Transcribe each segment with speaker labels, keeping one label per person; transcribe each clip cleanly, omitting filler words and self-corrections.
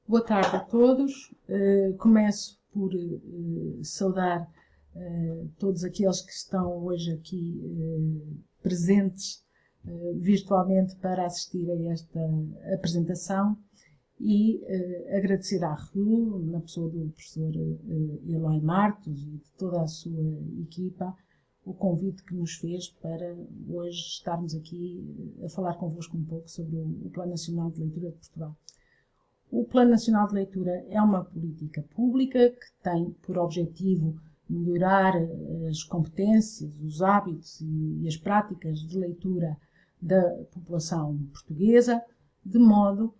Speaker 1: Boa tarde a todos. Começo por saudar todos aqueles que estão hoje aqui presentes virtualmente para assistir a esta apresentação e agradecer à RU, na pessoa do professor Eloy Martos e de toda a sua equipa, o convite que nos fez para hoje estarmos aqui a falar convosco um pouco sobre o Plano Nacional de Leitura de Portugal. O Plano Nacional de Leitura é uma política pública que tem por objetivo melhorar as competências, os hábitos e as práticas de leitura da população portuguesa, de modo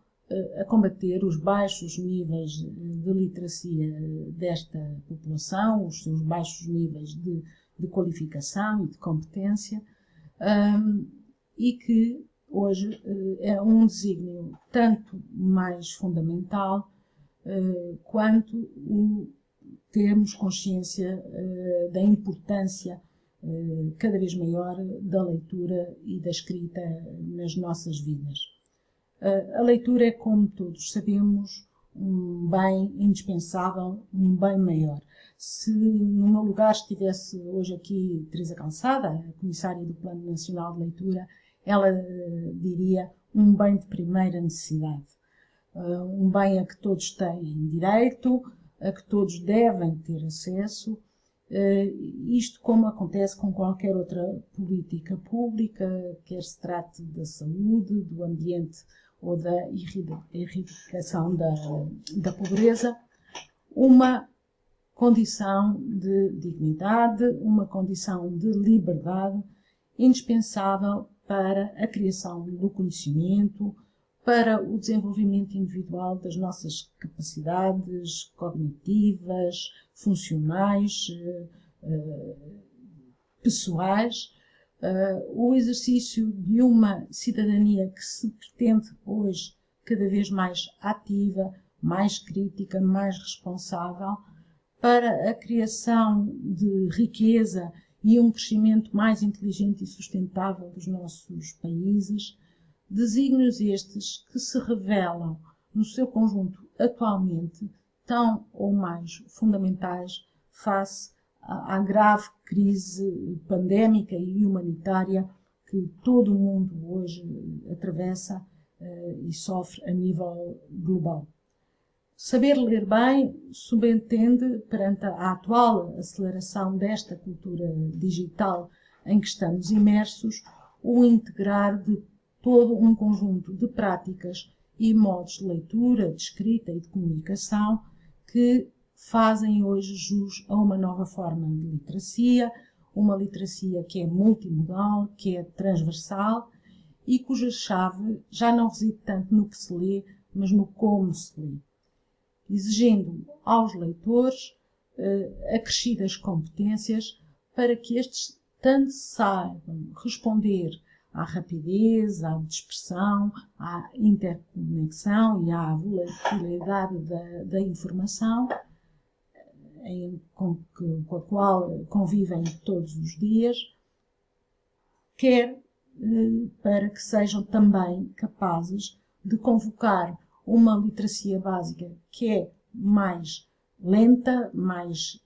Speaker 1: a combater os baixos níveis de literacia desta população, os seus baixos níveis de qualificação e de competência, e que hoje é um desígnio tanto mais fundamental quanto termos consciência da importância cada vez maior da leitura e da escrita nas nossas vidas. A leitura é, como todos sabemos, um bem indispensável, um bem maior. Se no meu lugar estivesse hoje aqui Teresa Calçada, a comissária do Plano Nacional de Leitura, ela diria um bem de primeira necessidade, um bem a que todos têm direito, a que todos devem ter acesso, isto como acontece com qualquer outra política pública, quer se trate da saúde, do ambiente ou da erradicação da pobreza, uma condição de dignidade, uma condição de liberdade indispensável para a criação do conhecimento, para o desenvolvimento individual das nossas capacidades cognitivas, funcionais, pessoais, o exercício de uma cidadania que se pretende hoje cada vez mais ativa, mais crítica, mais responsável, para a criação de riqueza e um crescimento mais inteligente e sustentável dos nossos países, desígnios estes que se revelam no seu conjunto atualmente tão ou mais fundamentais face à grave crise pandémica e humanitária que todo o mundo hoje atravessa e sofre a nível global. Saber ler bem subentende, perante a atual aceleração desta cultura digital em que estamos imersos, o integrar de todo um conjunto de práticas e modos de leitura, de escrita e de comunicação que fazem hoje jus a uma nova forma de literacia, uma literacia que é multimodal, que é transversal e cuja chave já não reside tanto no que se lê, mas no como se lê, exigindo aos leitores acrescidas competências para que estes tanto saibam responder à rapidez, à dispersão, à interconexão e à volatilidade da informação com a qual convivem todos os dias, quer para que sejam também capazes de convocar uma literacia básica que é mais lenta, mais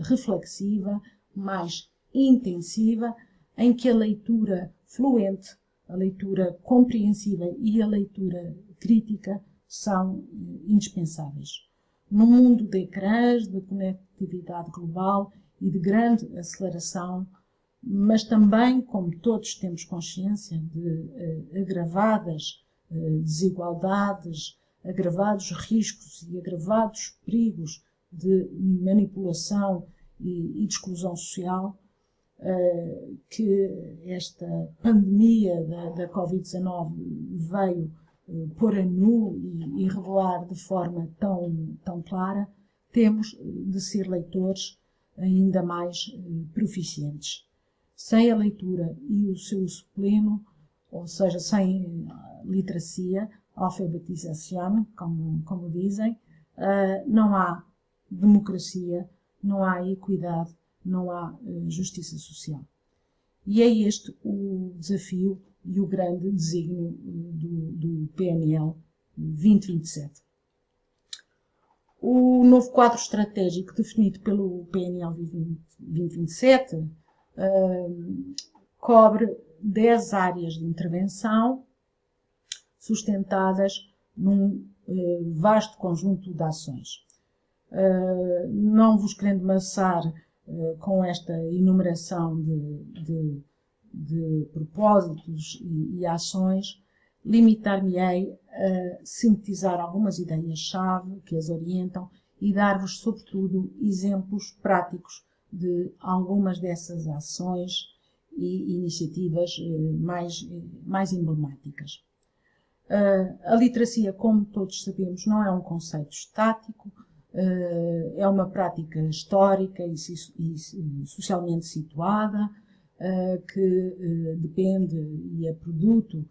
Speaker 1: reflexiva, mais intensiva, em que a leitura fluente, a leitura compreensiva e a leitura crítica são indispensáveis. Num mundo de ecrãs, de conectividade global e de grande aceleração, mas também, como todos temos consciência, de agravadas desigualdades, agravados riscos e agravados perigos de manipulação e de exclusão social, que esta pandemia da Covid-19 veio pôr a nu e revelar de forma tão clara, temos de ser leitores ainda mais proficientes. Sem a leitura e o seu uso pleno, ou seja, sem literacia, alfabetização, como dizem, não há democracia, não há equidade, não há justiça social. E é este o desafio e o grande desígnio do PNL 2027. O novo quadro estratégico definido pelo PNL 2027 cobre 10 áreas de intervenção sustentadas num vasto conjunto de ações. Não vos querendo maçar com esta enumeração de propósitos e ações, limitar-me-ei a sintetizar algumas ideias-chave que as orientam e dar-vos, sobretudo, exemplos práticos de algumas dessas ações e iniciativas mais emblemáticas. A literacia, como todos sabemos, não é um conceito estático, é uma prática histórica e socialmente situada, que depende e é produto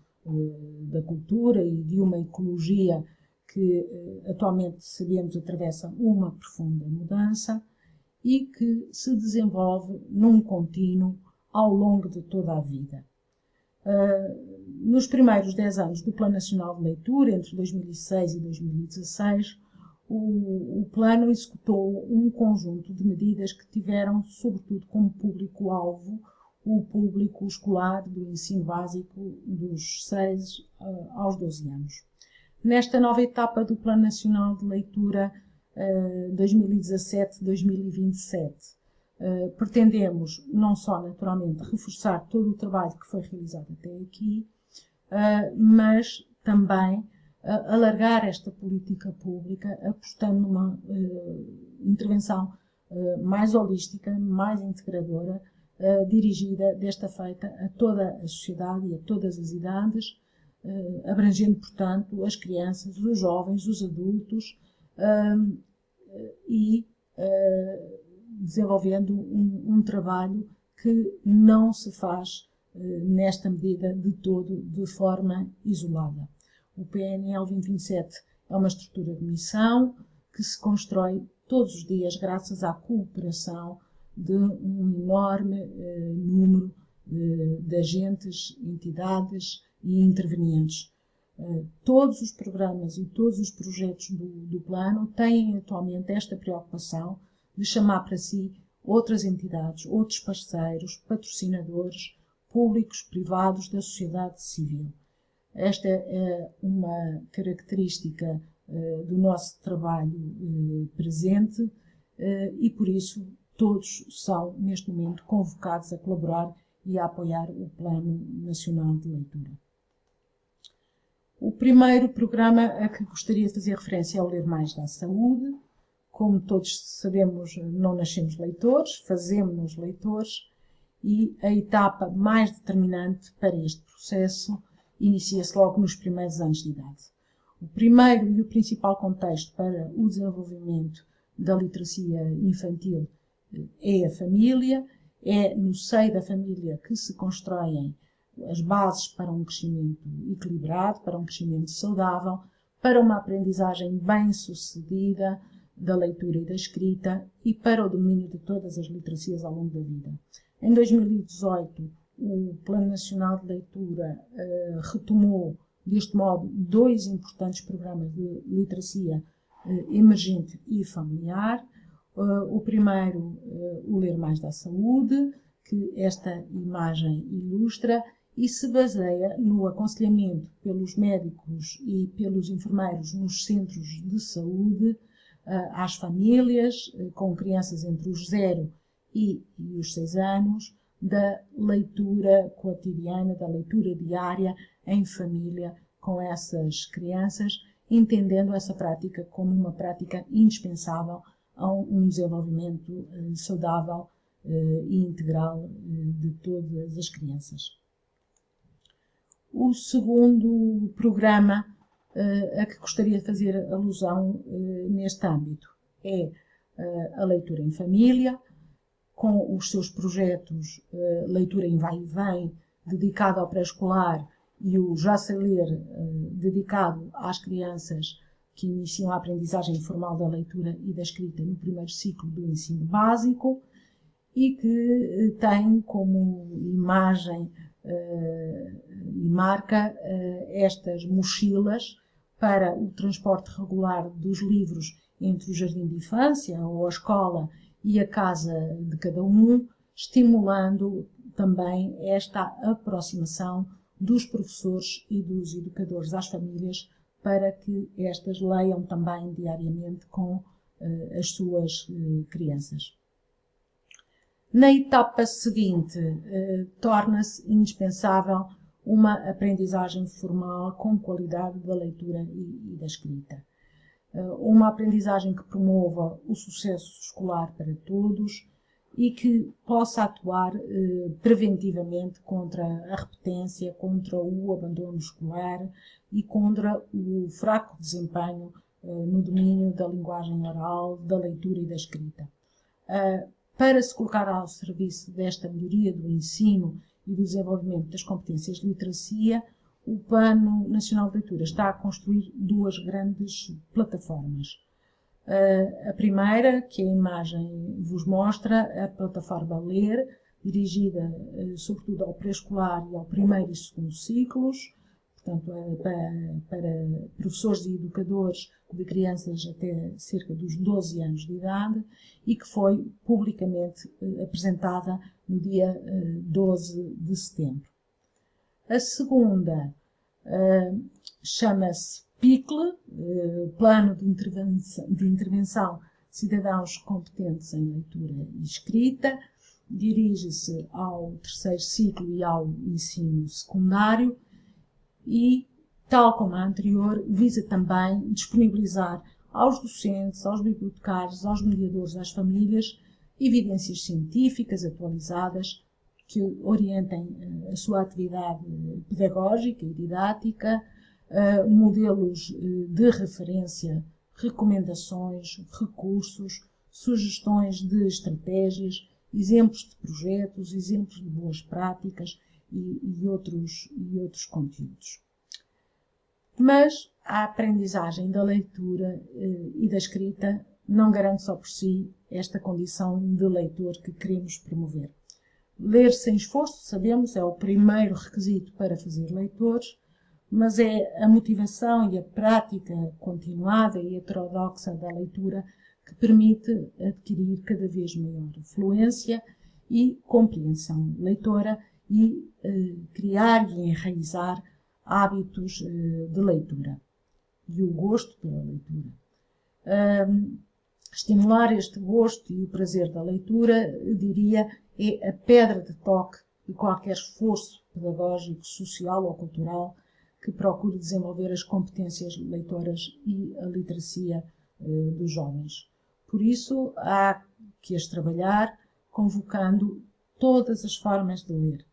Speaker 1: da cultura e de uma ecologia que atualmente sabemos atravessa uma profunda mudança e que se desenvolve num contínuo ao longo de toda a vida. Nos primeiros 10 anos do Plano Nacional de Leitura, entre 2006 e 2016, o Plano executou um conjunto de medidas que tiveram, sobretudo, como público-alvo o público escolar do ensino básico dos 6 aos 12 anos. Nesta nova etapa do Plano Nacional de Leitura 2017-2027, pretendemos não só, naturalmente, reforçar todo o trabalho que foi realizado até aqui, mas também alargar esta política pública, apostando numa intervenção mais holística, mais integradora, dirigida desta feita a toda a sociedade e a todas as idades, abrangendo, portanto, as crianças, os jovens, os adultos e desenvolvendo um trabalho que não se faz nesta medida de todo de forma isolada. O PNL 2027 é uma estrutura de missão que se constrói todos os dias graças à cooperação de um enorme número de agentes, entidades e intervenientes. Todos os programas e todos os projetos do plano têm atualmente esta preocupação de chamar para si outras entidades, outros parceiros, patrocinadores, públicos, privados da sociedade civil. Esta é uma característica do nosso trabalho presente e, por isso, todos são, neste momento, convocados a colaborar e a apoiar o Plano Nacional de Leitura. O primeiro programa a que gostaria de fazer referência é o Ler Mais dá Saúde. Como todos sabemos, não nascemos leitores, fazemos-nos leitores e a etapa mais determinante para este processo inicia-se logo nos primeiros anos de idade. O primeiro e o principal contexto para o desenvolvimento da literacia infantil é a família, é no seio da família que se constroem as bases para um crescimento equilibrado, para um crescimento saudável, para uma aprendizagem bem-sucedida da leitura e da escrita e para o domínio de todas as literacias ao longo da vida. Em 2018, o Plano Nacional de Leitura retomou, deste modo, 2 importantes programas de literacia emergente e familiar. O primeiro, o Ler Mais dá Saúde, que esta imagem ilustra e se baseia no aconselhamento pelos médicos e pelos enfermeiros nos centros de saúde às famílias com crianças entre os 0 e os 6 anos, da leitura cotidiana, da leitura diária em família com essas crianças, entendendo essa prática como uma prática indispensável a um desenvolvimento saudável e integral de todas as crianças. O segundo programa a que gostaria de fazer alusão neste âmbito é a leitura em família, com os seus projetos Leitura em Vai e Vem, dedicado ao pré-escolar, e o Já Sei Ler, dedicado às crianças que iniciam a aprendizagem formal da leitura e da escrita no primeiro ciclo do ensino básico, e que tem como imagem e marca estas mochilas para o transporte regular dos livros entre o jardim de infância ou a escola e a casa de cada um, estimulando também esta aproximação dos professores e dos educadores às famílias para que estas leiam também diariamente com as suas crianças. Na etapa seguinte, torna-se indispensável uma aprendizagem formal com qualidade da leitura e da escrita. Uma aprendizagem que promova o sucesso escolar para todos e que possa atuar preventivamente contra a repetência, contra o abandono escolar e contra o fraco desempenho no domínio da linguagem oral, da leitura e da escrita. Para se colocar ao serviço desta melhoria do ensino e do desenvolvimento das competências de literacia, o Plano Nacional de Leitura está a construir duas grandes plataformas. A primeira, que a imagem vos mostra, a plataforma Ler, dirigida sobretudo ao pré-escolar e ao primeiro e segundo ciclos, portanto, para professores e educadores de crianças até cerca dos 12 anos de idade, e que foi publicamente apresentada no dia 12 de setembro. A segunda chama-se PICLE, Plano de Intervenção de Cidadãos Competentes em Leitura e Escrita, dirige-se ao terceiro ciclo e ao ensino secundário e, tal como a anterior, visa também disponibilizar aos docentes, aos bibliotecários, aos mediadores, às famílias, evidências científicas atualizadas que orientem a sua atividade pedagógica e didática, modelos de referência, recomendações, recursos, sugestões de estratégias, exemplos de projetos, exemplos de boas práticas e outros conteúdos. Mas a aprendizagem da leitura e da escrita não garante só por si esta condição de leitor que queremos promover. Ler sem esforço, sabemos, é o primeiro requisito para fazer leitores, mas é a motivação e a prática continuada e heterodoxa da leitura que permite adquirir cada vez maior fluência e compreensão leitora e criar e enraizar hábitos de leitura e o gosto pela leitura. Estimular este gosto e o prazer da leitura, eu diria, é a pedra de toque de qualquer esforço pedagógico, social ou cultural que procure desenvolver as competências leitoras e a literacia dos jovens. Por isso, há que as trabalhar convocando todas as formas de ler,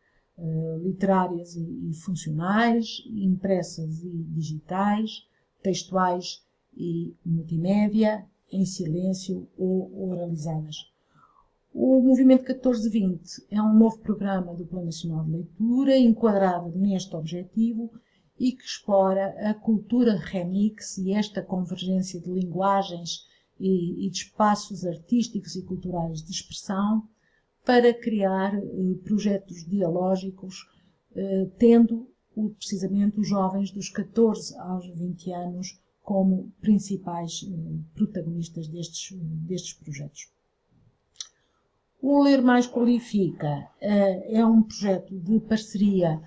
Speaker 1: literárias e funcionais, impressas e digitais, textuais e multimédia, em silêncio ou oralizadas. O Movimento 1420 é um novo programa do Plano Nacional de Leitura, enquadrado neste objetivo e que explora a cultura remix e esta convergência de linguagens e de espaços artísticos e culturais de expressão para criar projetos dialógicos, tendo precisamente os jovens dos 14 aos 20 anos como principais protagonistas destes projetos. O Ler Mais Qualifica é um projeto de parceria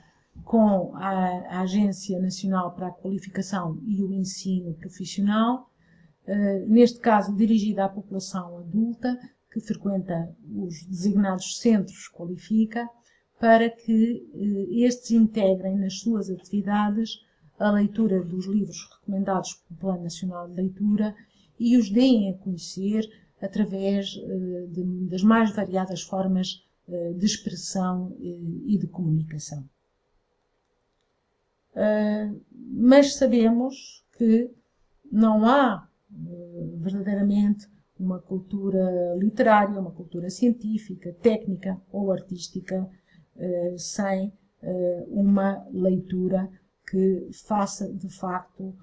Speaker 1: com a Agência Nacional para a Qualificação e o Ensino Profissional, neste caso dirigida à população adulta que frequenta os designados centros Qualifica, para que estes integrem nas suas atividades a leitura dos livros recomendados pelo Plano Nacional de Leitura e os deem a conhecer através das mais variadas formas de expressão e de comunicação. Mas sabemos que não há verdadeiramente uma cultura literária, uma cultura científica, técnica ou artística sem uma leitura que faça, de facto,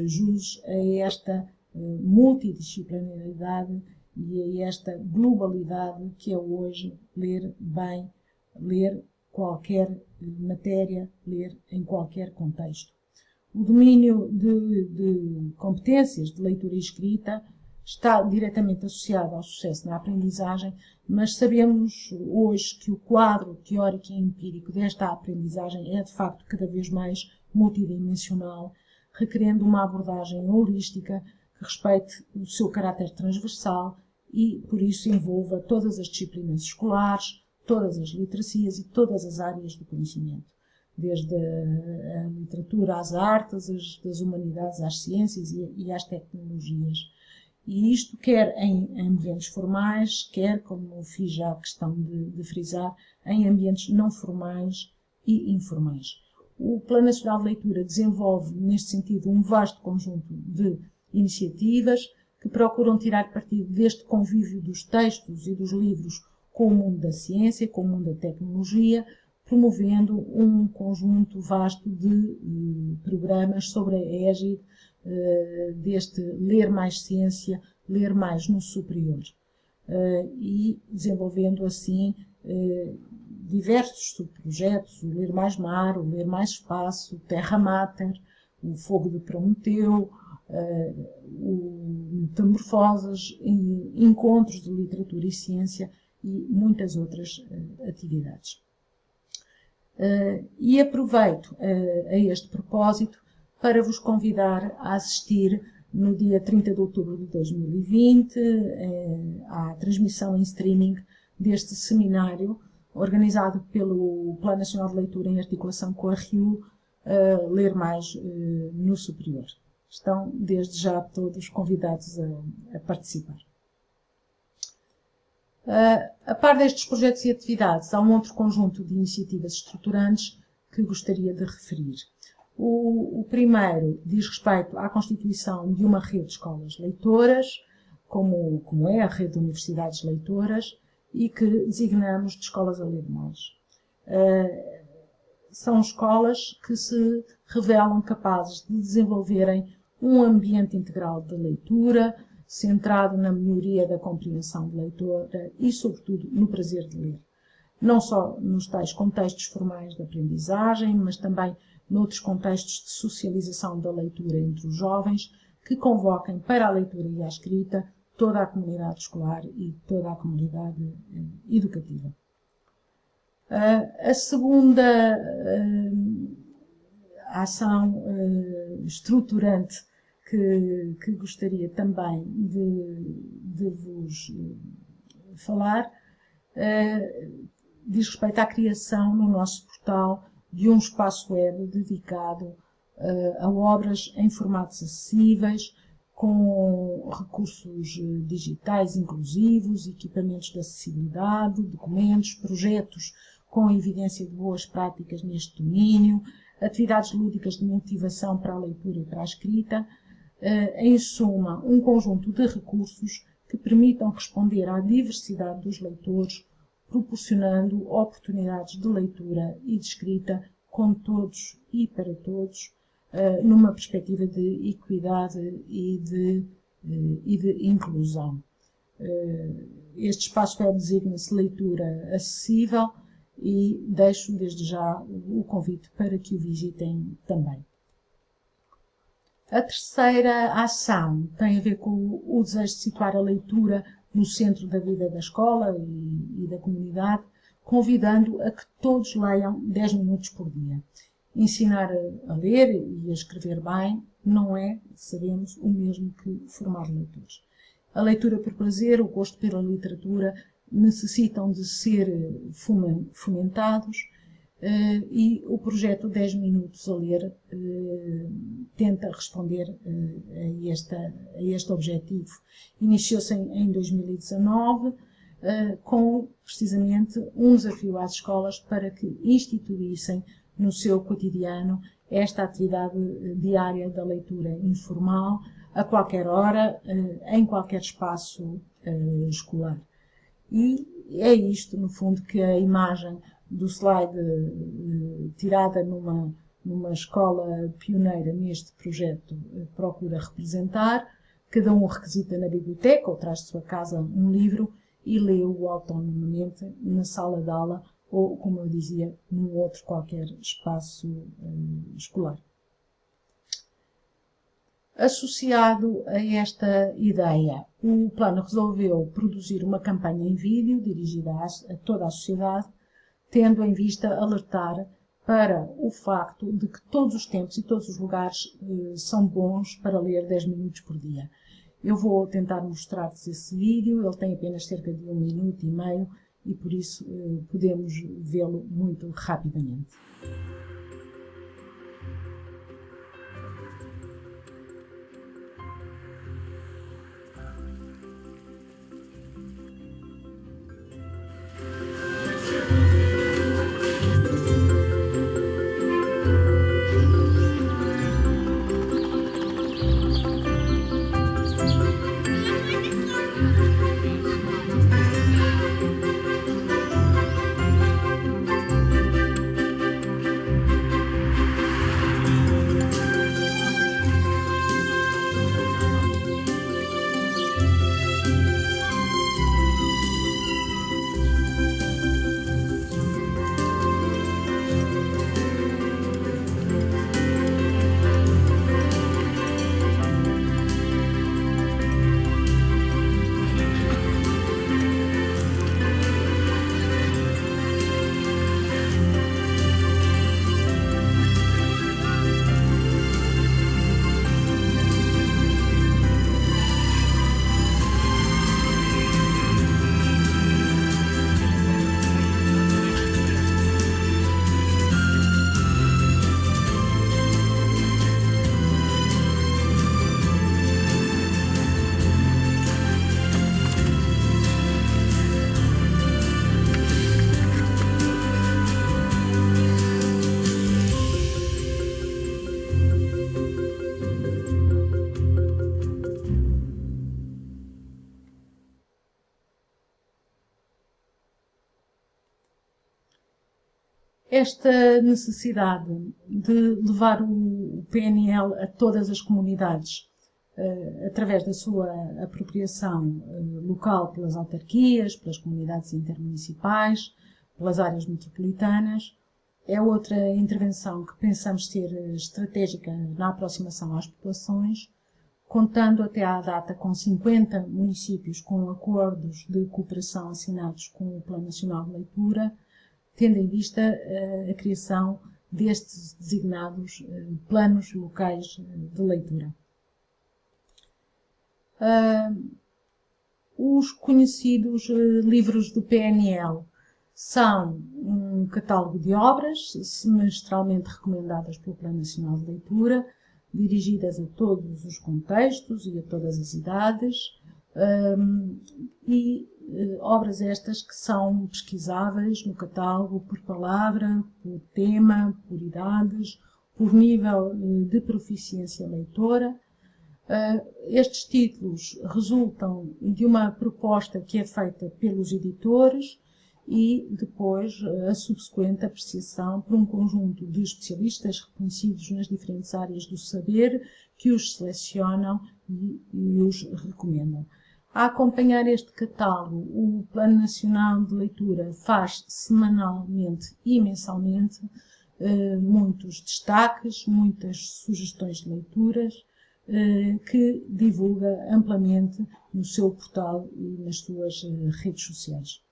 Speaker 1: jus a esta multidisciplinaridade e a esta globalidade que é hoje ler bem, ler qualquer matéria, ler em qualquer contexto. O domínio de competências de leitura e escrita está diretamente associado ao sucesso na aprendizagem, mas sabemos hoje que o quadro teórico e empírico desta aprendizagem é de facto cada vez mais multidimensional, requerendo uma abordagem holística que respeite o seu caráter transversal e, por isso, envolva todas as disciplinas escolares, todas as literacias e todas as áreas do conhecimento, desde a literatura às artes, das humanidades às ciências e às tecnologias. E isto quer em ambientes formais, quer, como fiz já a questão de frisar, em ambientes não formais e informais. O Plano Nacional de Leitura desenvolve, neste sentido, um vasto conjunto de iniciativas que procuram tirar partido deste convívio dos textos e dos livros com o mundo da ciência, com o mundo da tecnologia, promovendo um conjunto vasto de programas sobre a égide deste ler mais ciência, ler mais no superior, e desenvolvendo assim diversos subprojetos, o Ler Mais Mar, o Ler Mais Espaço, o Terra Mater, o Fogo de Prometeu, o Metamorfoses, encontros de literatura e ciência e muitas outras atividades. E aproveito a este propósito para vos convidar a assistir no dia 30 de outubro de 2020 à transmissão em streaming deste seminário organizado pelo Plano Nacional de Leitura em articulação com a RIU, Ler Mais no Superior. Estão desde já todos convidados a participar. A par destes projetos e atividades, há um outro conjunto de iniciativas estruturantes que gostaria de referir. O primeiro diz respeito à constituição de uma rede de escolas leitoras, como é a rede de universidades leitoras, e que designamos de escolas a ler mais. São escolas que se revelam capazes de desenvolverem um ambiente integral de leitura, centrado na melhoria da compreensão de leitura e, sobretudo, no prazer de ler. Não só nos tais contextos formais de aprendizagem, mas também noutros contextos de socialização da leitura entre os jovens, que convoquem para a leitura e a escrita toda a comunidade escolar e toda a comunidade educativa. A segunda ação estruturante que gostaria também de vos falar diz respeito à criação no nosso portal de um espaço web dedicado a obras em formatos acessíveis, com recursos digitais inclusivos, equipamentos de acessibilidade, documentos, projetos com evidência de boas práticas neste domínio, atividades lúdicas de motivação para a leitura e para a escrita, em suma, um conjunto de recursos que permitam responder à diversidade dos leitores, proporcionando oportunidades de leitura e de escrita com todos e para todos, numa perspectiva de equidade e de inclusão. Este espaço web designa-se Leitura Acessível e deixo desde já o convite para que o visitem também. A terceira ação tem a ver com o desejo de situar a leitura no centro da vida da escola e da comunidade, convidando a que todos leiam 10 minutos por dia. Ensinar a ler e a escrever bem não é, sabemos, o mesmo que formar leitores. A leitura por prazer, o gosto pela literatura, necessitam de ser fomentados e o projeto 10 minutos a ler tenta responder a este objetivo. Iniciou-se em 2019 com, precisamente, um desafio às escolas para que instituíssem no seu cotidiano esta atividade diária da leitura informal, a qualquer hora, em qualquer espaço escolar. E é isto, no fundo, que a imagem do slide tirada numa escola pioneira neste projeto procura representar. Cada um requisita na biblioteca ou traz de sua casa um livro e lê-o autonomamente na sala de aula ou, como eu dizia, num outro qualquer espaço escolar. Associado a esta ideia, o plano resolveu produzir uma campanha em vídeo dirigida a toda a sociedade, tendo em vista alertar para o facto de que todos os tempos e todos os lugares são bons para ler 10 minutos por dia. Eu vou tentar mostrar-vos esse vídeo, ele tem apenas cerca de 1 minuto e meio e por isso podemos vê-lo muito rapidamente. Esta necessidade de levar o PNL a todas as comunidades através da sua apropriação local pelas autarquias, pelas comunidades intermunicipais, pelas áreas metropolitanas, é outra intervenção que pensamos ser estratégica na aproximação às populações, contando até à data com 50 municípios com acordos de cooperação assinados com o Plano Nacional de Leitura, tendo em vista a criação destes designados planos locais de leitura. Os conhecidos livros do PNL são um catálogo de obras semestralmente recomendadas pelo Plano Nacional de Leitura, dirigidas a todos os contextos e a todas as idades, obras estas que são pesquisáveis no catálogo por palavra, por tema, por idades, por nível de proficiência leitora. Estes títulos resultam de uma proposta que é feita pelos editores e depois a subsequente apreciação por um conjunto de especialistas reconhecidos nas diferentes áreas do saber que os selecionam e os recomendam. A acompanhar este catálogo, o Plano Nacional de Leitura faz semanalmente e mensalmente muitos destaques, muitas sugestões de leituras que divulga amplamente no seu portal e nas suas redes sociais.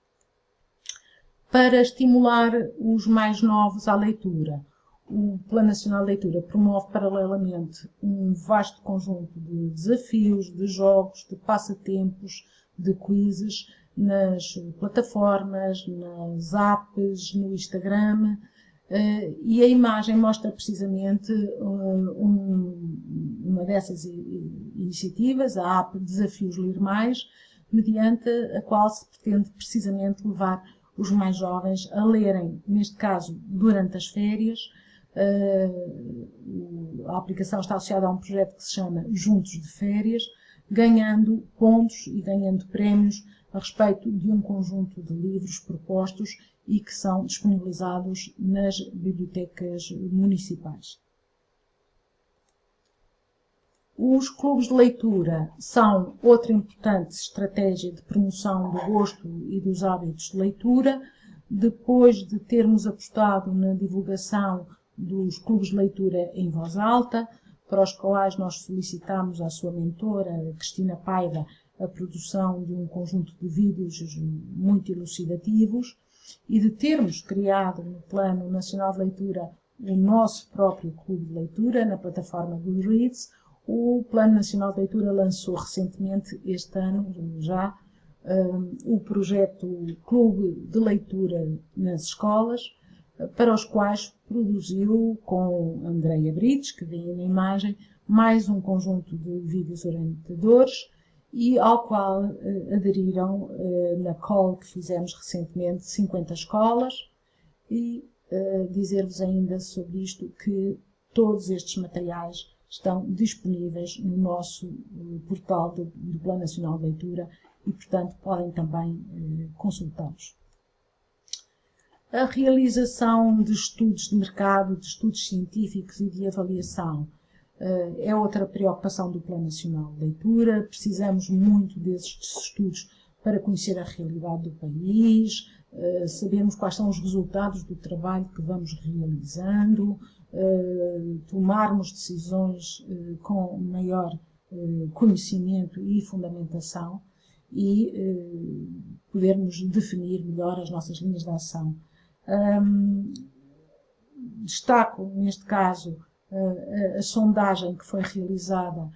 Speaker 1: Para estimular os mais novos à leitura, o Plano Nacional de Leitura promove paralelamente um vasto conjunto de desafios, de jogos, de passatempos, de quizzes nas plataformas, nas apps, no Instagram, e a imagem mostra precisamente uma dessas iniciativas, a app Desafios Ler Mais, mediante a qual se pretende precisamente levar os mais jovens a lerem, neste caso durante as férias. A aplicação está associada a um projeto que se chama Juntos de Férias, ganhando pontos e ganhando prémios a respeito de um conjunto de livros propostos e que são disponibilizados nas bibliotecas municipais. Os clubes de leitura são outra importante estratégia de promoção do gosto e dos hábitos de leitura. Depois de termos apostado na divulgação dos clubes de leitura em voz alta, para os quais nós solicitámos à sua mentora, Cristina Paiva, a produção de um conjunto de vídeos muito elucidativos e de termos criado no Plano Nacional de Leitura o nosso próprio clube de leitura na plataforma Goodreads. O Plano Nacional de Leitura lançou recentemente, este ano já, o projeto Clube de Leitura nas Escolas, para os quais produziu com Andreia Brites, que vem na imagem, mais um conjunto de vídeos orientadores e ao qual aderiram na call que fizemos recentemente 50 escolas e dizer-vos ainda sobre isto que todos estes materiais estão disponíveis no nosso portal do Plano Nacional de Leitura e, portanto, podem também consultá-los. A realização de estudos de mercado, de estudos científicos e de avaliação é outra preocupação do Plano Nacional de Leitura. Precisamos muito desses estudos para conhecer a realidade do país, sabermos quais são os resultados do trabalho que vamos realizando, tomarmos decisões com maior conhecimento e fundamentação e podermos definir melhor as nossas linhas de ação. Destaco, neste caso, a sondagem que foi realizada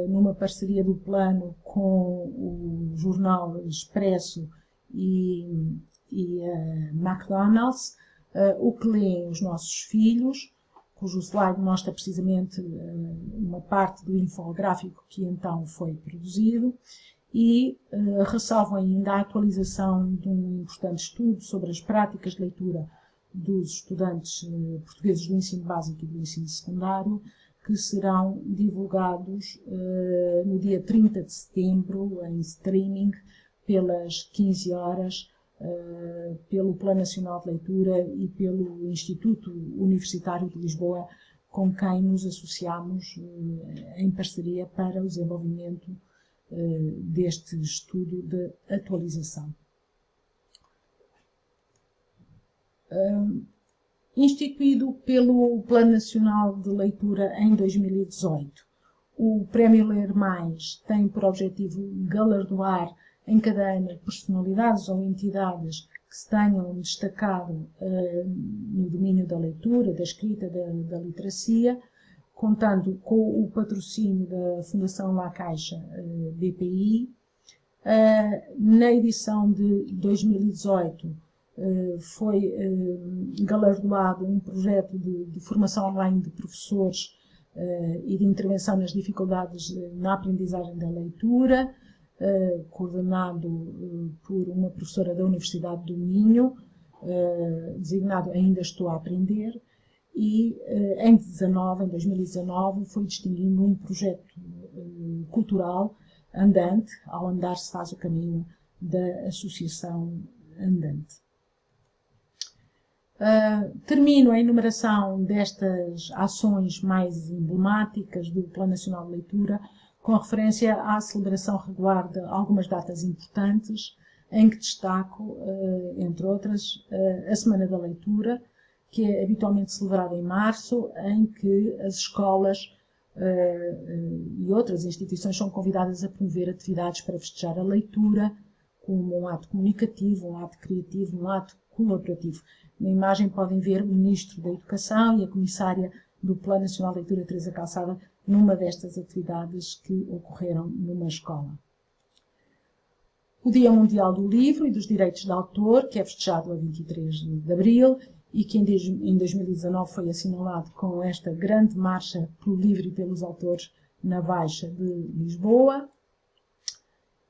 Speaker 1: numa parceria do Plano com o jornal Expresso e a McDonald's, o que leem os nossos filhos, cujo slide mostra precisamente uma parte do infográfico que então foi produzido, e ressalvo ainda a atualização de um importante estudo sobre as práticas de leitura dos estudantes portugueses do ensino básico e do ensino secundário, que serão divulgados no dia 30 de setembro, em streaming, pelas 15 horas, pelo Plano Nacional de Leitura e pelo Instituto Universitário de Lisboa, com quem nos associamos em parceria para o desenvolvimento deste estudo de atualização. Instituído pelo Plano Nacional de Leitura em 2018, o Prémio Ler Mais tem por objetivo galardoar em cada ano personalidades ou entidades que se tenham destacado no domínio da leitura, da escrita, da literacia, contando com o patrocínio da Fundação La Caixa BPI. Na edição de 2018 foi galardoado um projeto de formação online de professores e de intervenção nas dificuldades na aprendizagem da leitura, coordenado por uma professora da Universidade do Minho, designado Ainda Estou a Aprender, e em 2019 foi distinguindo um projeto cultural andante. Ao andar se faz o caminho da Associação Andante. Termino a enumeração destas ações mais emblemáticas do Plano Nacional de Leitura com referência à celebração regular de algumas datas importantes, em que destaco, entre outras, a Semana da Leitura, que é habitualmente celebrada em março, em que as escolas e outras instituições são convidadas a promover atividades para festejar a leitura como um ato comunicativo, um ato criativo, um ato colaborativo. Na imagem podem ver o Ministro da Educação e a Comissária do Plano Nacional de Leitura, Teresa Calçada, numa destas atividades que ocorreram numa escola. O Dia Mundial do Livro e dos Direitos de Autor, que é festejado a 23 de abril e que em 2019 foi assinalado com esta grande marcha pelo livro e pelos autores na Baixa de Lisboa.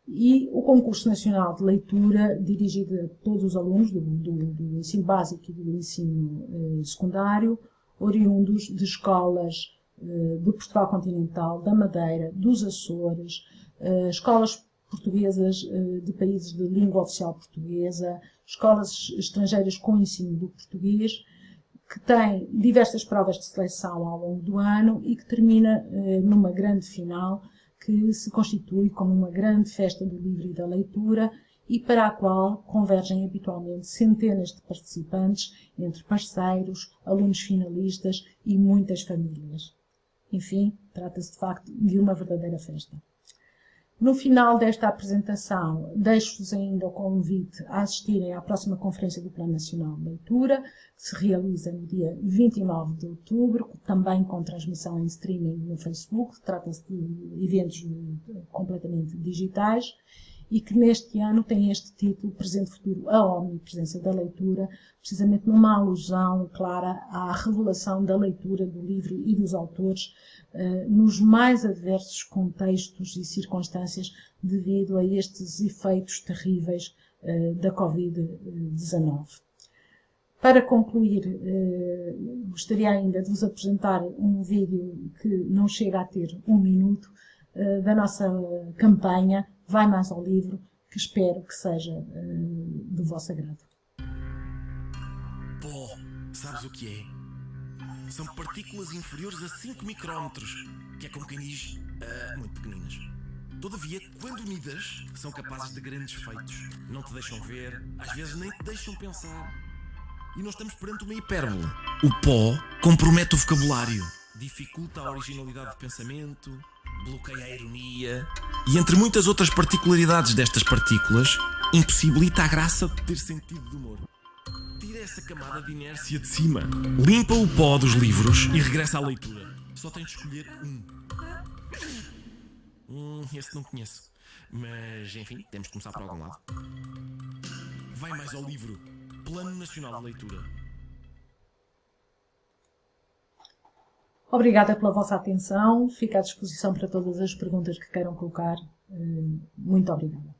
Speaker 1: E o Concurso Nacional de Leitura, dirigido a todos os alunos do ensino básico e do ensino secundário, oriundos de escolas de Portugal continental, da Madeira, dos Açores, escolas portuguesas de países de língua oficial portuguesa, escolas estrangeiras com ensino do português, que tem diversas provas de seleção ao longo do ano e que termina numa grande final que se constitui como uma grande festa do livro e da leitura e para a qual convergem habitualmente centenas de participantes, entre parceiros, alunos finalistas e muitas famílias. enfim, trata-se de facto de uma verdadeira festa. No final desta apresentação, deixo-vos ainda o convite a assistirem à próxima Conferência do Plano Nacional de Leitura, que se realiza no dia 29 de outubro, também com transmissão em streaming no Facebook. Trata-se de eventos completamente digitais e que neste ano tem este título, Presente Futuro, a Omnipresença da Leitura, precisamente numa alusão clara à revelação da leitura do livro e dos autores nos mais adversos contextos e circunstâncias devido a estes efeitos terríveis da Covid-19. Para concluir, gostaria ainda de vos apresentar um vídeo que não chega a ter 1 minuto da nossa campanha Vai Mais ao Livro, que espero que seja do vosso agrado.
Speaker 2: Pó, sabes o que é? São partículas inferiores a 5 micrómetros, que é como quem diz, muito pequeninas. Todavia, quando unidas, são capazes de grandes feitos. Não te deixam ver, às vezes nem te deixam pensar. E nós estamos perante uma hipérbole. O pó compromete o vocabulário, dificulta a originalidade de pensamento, bloqueia a ironia e, entre muitas outras particularidades destas partículas, impossibilita a graça de ter sentido de humor. Tira essa camada de inércia de cima, limpa o pó dos livros e regressa à leitura. Só tens de escolher um. Esse não conheço. Mas, enfim, temos de começar por algum lado. Vai mais ao livro. Plano Nacional de Leitura.
Speaker 1: Obrigada pela vossa atenção. Fico à disposição para todas as perguntas que queiram colocar. Muito obrigada.